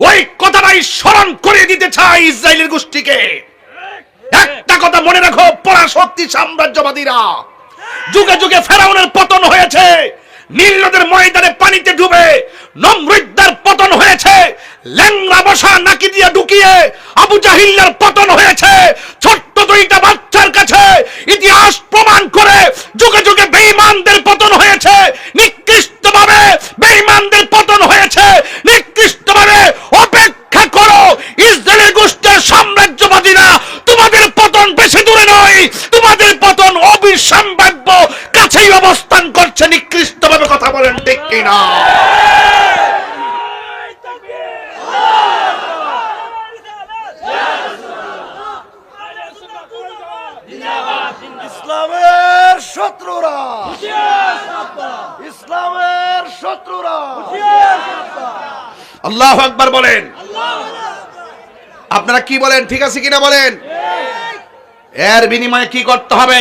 ওই কথাটাই স্মরণ করে দিতে চাই ইসরায়েলের গোষ্ঠীকে। একটা কথা মনে রাখো, পরাশক্তি সাম্রাজ্যবাদীরা যুগে যুগে ফেরাউনের পতন হয়েছে, নীল নদের ময়দানে পানিতে ডুবে নমরুদ্দার পতন হয়েছে, ল্যাংড়া বসা নাকি দিয়ে ঢুকিয়ে আবু জাহিল্লার পতন হয়েছে। ছোট্ট দুইটা বাচ্চার কাছে ইতিহাস প্রমাণ করে যুগে যুগে বেঈমানদের পতন হয়েছে, নিকৃষ্টভাবে বেঈমানদের পতন হয়েছে, নিকৃষ্টভাবে। অপেক্ষা করো, ইসরায়েলের গোষ্ঠীর সাম্রাজ্যবাদীরা, তোমাদের পতন বেশি দূরে নয়, তোমাদের পতন অবিসম্ভাব্য কাছেই অবস্থান করছে। নিকৃষ্টভাবে কথা বলেন ঠিক কিনা? ইসলামের শত্রুরা, ইসলামের শত্রুরা, আল্লাহু আকবার বলেন। আপনারা কি বলেন, ঠিক আছে কিনা বলেন? এর বিনিময়ে কি করতে হবে?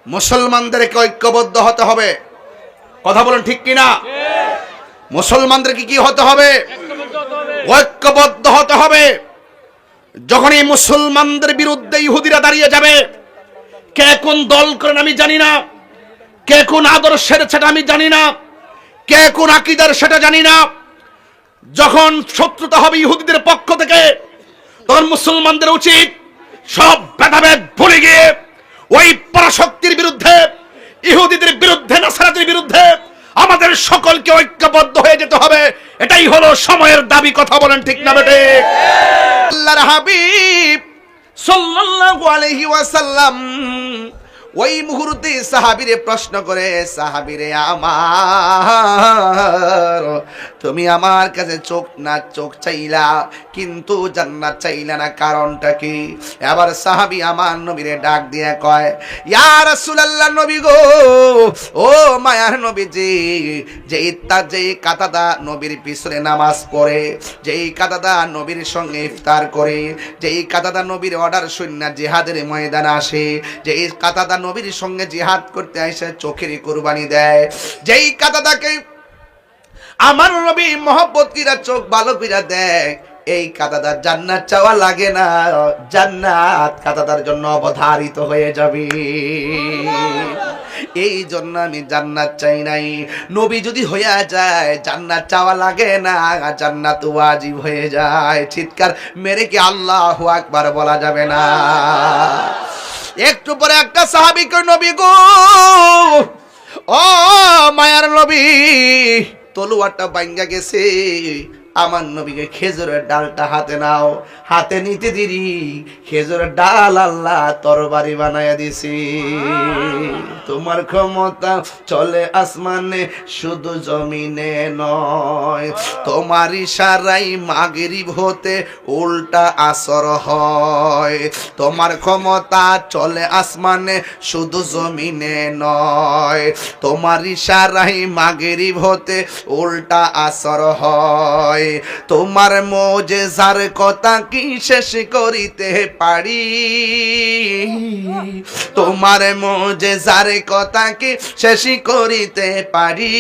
মুসলমানদেরকে ঐক্যবদ্ধ হতে হবে। কথা বলেন ঠিক কিনা? মুসলমানদেরকে কি হতে হবে? ঐক্যবদ্ধ হতে হবে। যখনই মুসলমানদের বিরুদ্ধে ইহুদিরা দাঁড়িয়ে যাবে, কে কোন দল করেন আমি জানি না, কে কোন আদর্শের সেটা আমি জানি না, কে কোন আকীদার সেটা জানি না, যখন শত্রুতা হবে ইহুদিদের পক্ষ থেকে, তখন মুসলমানদের উচিত সব ভেদাভেদ ভুলে গিয়ে ওই পরাশক্তির বিরুদ্ধে, ইহুদিদের বিরুদ্ধে, নাসারাদের বিরুদ্ধে আমাদের সকলকে ঐক্যবদ্ধ হয়ে যেতে হবে। এটাই হলো সময়ের দাবি। কথা বলেন ঠিক না বেটে? আল্লাহর হাবিব সাল্লাল্লাহু আলাইহি ওয়াসাল্লাম ওই মুহূর্তে সাহাবীরে প্রশ্ন করে, সাহাবীরে আমার, তুমি আমার কাছে চোখ চাইলা কিন্তু জান্নাত চাইলা না, কারণটা কি? এবার সাহাবী আমার নবীরে ডাক দিয়ে কয়, ইয়া রাসূলুল্লাহ, নবী গো, ও মায়ার নবীজি, যেই কাতাদা নবীর পিছনে নামাজ পড়ে, যেই কাতাদা নবীর সঙ্গে ইফতার করে, যেই কাতাদা নবীর অর্ডার শূন্য জিহাদের ময়দানে আসে, যেই কাতাদা নবীর সঙ্গে জিহাদ করতে এসে চোখের কুরবানি দেয়, যেই কাতাদাকে আমার নবী মহব্বত কিরা চোখ ভালো কিরা দেয়, এই কাতাদার জান্নাত চাওয়া লাগে না, জান্নাত কাতাদার জন্য অবধারিত হয়ে যাবে। এই জন্য আমি জান্নাত চাই নাই। নবী যদি হইয়া যায় জান্নাত চাওয়া লাগে না, জান্নাত ওয়াজিব হয়ে যায়। চিৎকার মেরে কি আল্লাহু আকবার বলা যাবে না? একটু পরে একটা সাহাবী কই, নবী গো, ও মায়ার নবী, তলোয়ারটা ভাঙ্গা গেছে, আমার নবীকে খেজুরের ডালটা হাতে নাও। হাতে নিতে দিরি খেজুরের ডাল আল্লাহ তরবারি বানায়া দিছি। তোমার ক্ষমতা চলে আসমানে শুধু জমিনে নয়, তোমার ইশারায় মাগরিব হতে উল্টা আসর হয়। তোমার ক্ষমতা চলে আসমানে শুধু জমিনে নয়, তোমার ইশারায় মাগরিব হতে উল্টা আসর হয়। তোমার মুজিজার কথা কি শেষ করিতে পারি? তোমার মুজিজার কথা কি শেষ করিতে পারি?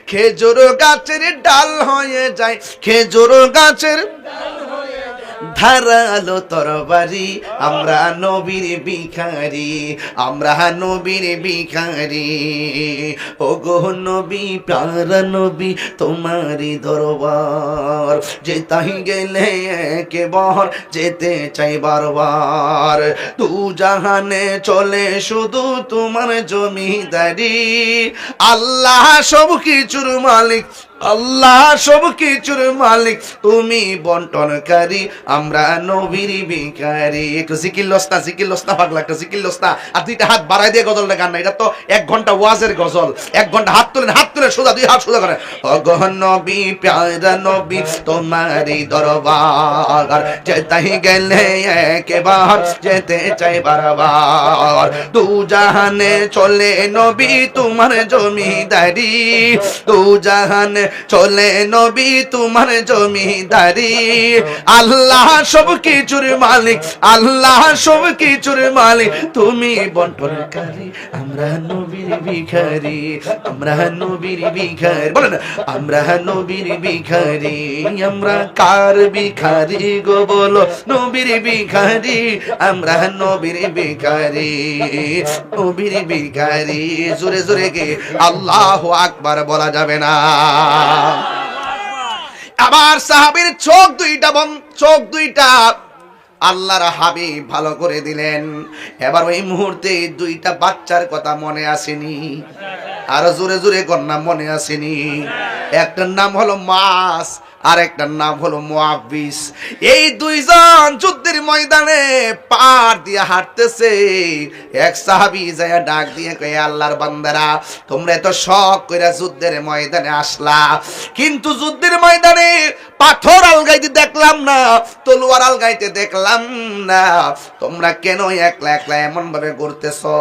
খেজুর গাছের ডাল হয়ে যায়, খেজুর গাছের ধারালো তরবারি, আমরা নবীর ভিখারি, আমরা নবীর ভিখারি। ও গো নবী, প্যারা নবী, তোমারই দরবার যেতাই গেলে একবার যেতে চাই বারবার। তু জাহানে চলে শুধু তোমার জমিদারি, আল্লাহ সব কিছুর মালিক, আল্লাহ সব কিছুর মালিক, তুমি বন্টনকারী, আমরা নবীর ভিখারি। একটু জিকির লস্তা, জিকির লস্তা পাগলা, একটা জিকির লস্তা। আর দুইটা হাত বাড়াই দিয়ে গজলটা গান না, এটা তো 1 ঘন্টা ওয়াজের গজল। 1 ঘন্টা হাত তুলেন, হাত তুলে সোজা, 2 হাত সোজা করে। ওগো নবী, প্যারা নবী, তোমারই দরবার যেতাই গেলে একবার যেতে চাই বারবার। দু জাহানে চলে নবী তোমার জমিদারি, দু জাহানে চলে নবী তোমার জমিদারি। আল্লাহ সব কিছুর মালিক, আল্লাহ সব কিছুর মালিক, তুমি বন্টনকারী, আমরা নবীর ভিখারি, আমরা নবীর ভিখারি। বলেন আমরা নবীর ভিখারি, আমরা কার ভিখারি গো বলো, নবীর ভিখারি, আমরা নবীর ভিখারি, নবীর ভিখারি। জোরে জোরে কে আল্লাহু আকবার বলা যাবে না। আবার সাহাবীর চোখ দুইটা আল্লাহর হাবিব ভালো করে দিলেন। এবার ওই মুহূর্তে দুইটা বাচ্চার কথা মনে আসেনি? আরো জোরে জোরে কন্যা মনে আসেনি? একটার নাম হলো মাস, আর একটার নাম হলো মুআব্বিস। এই দুইজন যুদ্ধের ময়দানে পার দিয়ে হাঁটতেছে। এক সাহাবী যায় ডাক দিয়ে কয়, আল্লাহর বান্দারা, তোমরা এত শখ কইরা যুদ্ধের ময়দানে আসলা, কিন্তু যুদ্ধের ময়দানে পাথর আলগাইতে দেখলাম না, তলোয়ার আলগাইতে দেখলাম না, তোমরা কেন একলা একলা এমন ভাবে ঘুরতেছো?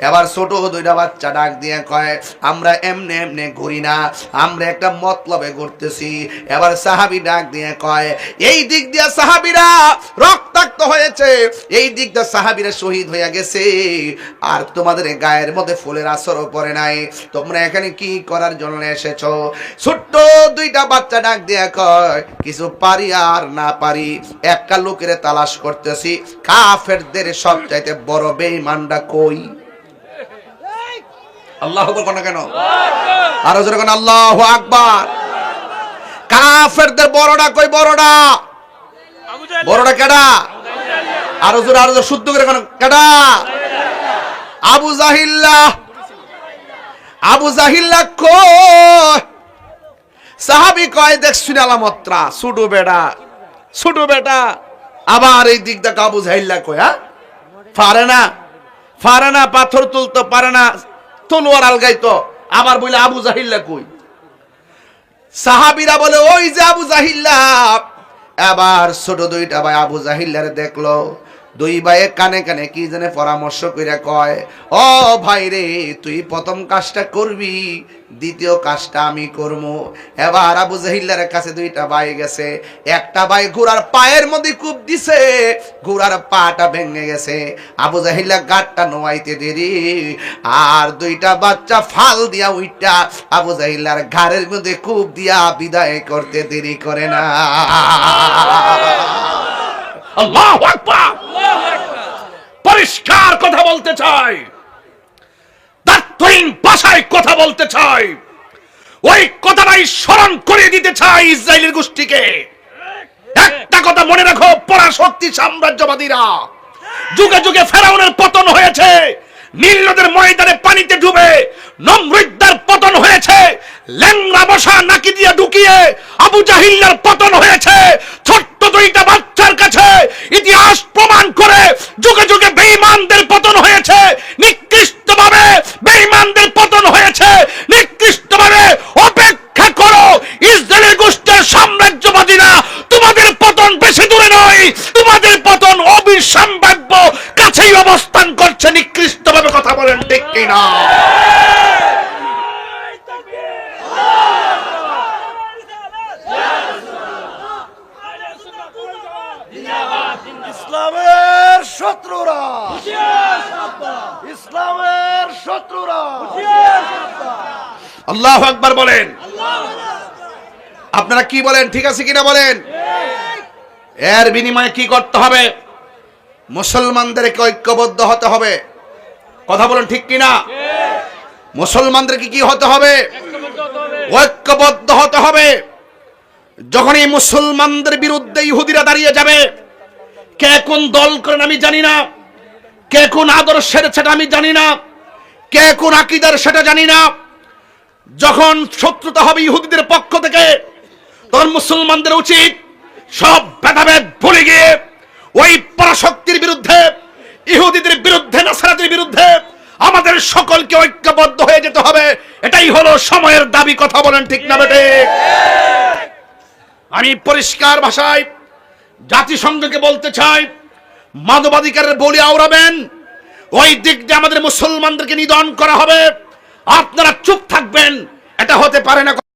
এবার ছোট দুইটা বাচ্চা ডাক দিয়ে কয়, আমরা এমনি এমনি ঘুরি না, আমরা একটা মতলবে ঘুরতেছি। এবার সাহাবী ডাক দিয়ে কয়, এই দিক দিয়ে সাহাবীরা রক্তাক্ত হয়েছে, এই দিক দিয়ে সাহাবীরা শহীদ হয়ে গেছে, আর তোমাদের গায়ের মধ্যে ফুলের আসরও পড়ে নাই, তোমরা এখানে কি করার জন্য এসেছো? ছোট্ট দুইটা বাচ্চা ডাক দিয়ে কয়, কিছু পারি আর না পারি, একটা লোকের তালাশ করতেছি, কাফেরদের সবচাইতে বড় বেঈমানটা কই? আল্লাহু আকবার কেন? আরো জোরে কোন আল্লাহু আকবার। কাফেরদের বড়টা কই? বড়টা বড়টা কেডা? আরো জোরে শুদ্ধ করে কোন কেডা? আবু জাহিল্লাহ। আবু জাহিল্লাহ কই? সাহাবী কয়, দেখছুন আলামতরা, ছোট বেটা। আবার এই দিক দা আবু জাহিল্লাহ কয়, হ্যাঁ পারে না, পাথর তুলতে পারে না, তলোয়ার আলগাইতো। আবার বলে আবু জাহিল্লাহ কই? সাহাবীরা বলে, ওই যে আবু জাহিল্লাহ। আবার ছোট দুইটা ভাই আবু জাহিল্লারে দেখলো, দুই ভাইয়ে কানে কানে কি জানে পরামর্শ কইরা কয়, ও ভাই রে, তুই প্রথম কাজটা করবি, দ্বিতীয় কাজটা আমি করবো। এবার আবু জাহিল্লার কাছে দুইটা ভাই গেছে, একটা ভাই ঘোড়ার পায়ের মধ্যে কূপ দিছে, ঘোড়ার পাটা ভেঙে গেছে, আবু জাহিল্লা গাটটা নোয়াইতে দেরি, আর দুইটা বাচ্চা ফাল দিয়া উইটা আবু জাহিল্লার ঘাড়ের মধ্যে কূপ দিয়া বিদায় করতে দেরি করে না। আল্লাহু আকবার। পরিষ্কার কথা বলতে চাই, দার্থহীন ভাষায় কথা বলতে চাই, ওই কথাটাই স্মরণ করে দিতে চাই ইসরায়েলের গোষ্ঠীকে। একটা কথা মনে রাখো, পরাশক্তি সাম্রাজ্যবাদীরা যুগে যুগে ফেরাউনের পতন হয়েছে, নীল নদের ময়দানে পানিতে ডুবে নমরুদ্দার পতন হয়েছে, ল্যাংড়া বসা নাকি দিয়ে ঢুকিয়ে আবু জাহিল্লার পতন হয়েছে। ছোট্ট দুইটা বাচ্চার কাছে ইতিহাস প্রমাণ করে যুগে যুগে বেঈমানদের পতন হয়েছে, নিকৃষ্টভাবে বেঈমানদের পতন হয়েছে, নিকৃষ্টভাবে। অপেক্ষা করো, ইসরায়েলের গোষ্ঠীর সাম্রাজ্যবাদীরা, তোমাদের পতন বেশি দূরে নয়, তোমাদের পতন অবিসম্ভাব্য কাছেই অবস্থান করছে। নিকৃষ্টভাবে কথা বলেন ঠিক কিনা? ইসলামের শত্রুরা, ইসলামের শত্রুরা, আল্লাহু আকবার বলেন। আপনারা কি বলেন? ঠিক আছে কিনা বলেন? এর বিনিময়ে কি করতে হবে? মুসলমানদেরকে ঐক্যবদ্ধ হতে হবে। কথা বলেন ঠিক কিনা? মুসলমানদেরকে কি হতে হবে? ঐক্যবদ্ধ হতে হবে। যখন এই মুসলমানদের বিরুদ্ধে ইহুদিরা দাঁড়িয়ে যাবে, কে কোন দল করেন আমি জানি না, কে কোন আদর্শের সেটা আমি জানি না, কে কোন আকীদার সেটা জানি না, যখন শত্রুতা হবে ইহুদিদের পক্ষ থেকে, তখন মুসলমানদের উচিত সব ভেদাভেদ ভুলে গিয়ে ওই পরাশক্তির বিরুদ্ধে, ইহুদিদের বিরুদ্ধে, নাসারাদের বিরুদ্ধে আমাদের সকলকে ঐক্যবদ্ধ হয়ে যেতে হবে। এটাই হলো সময়ের দাবি। কথা বলেন ঠিক না বেটে? আমি পরিষ্কার ভাষায় জাতিসংঘকে বলতে চাই, মানবাধিকারের বলি আওড়াবেন, ওই দিক দিয়ে আমাদের মুসলমানদেরকে নিধন করা হবে, আপনারা চুপ থাকবেন, এটা হতে পারে না।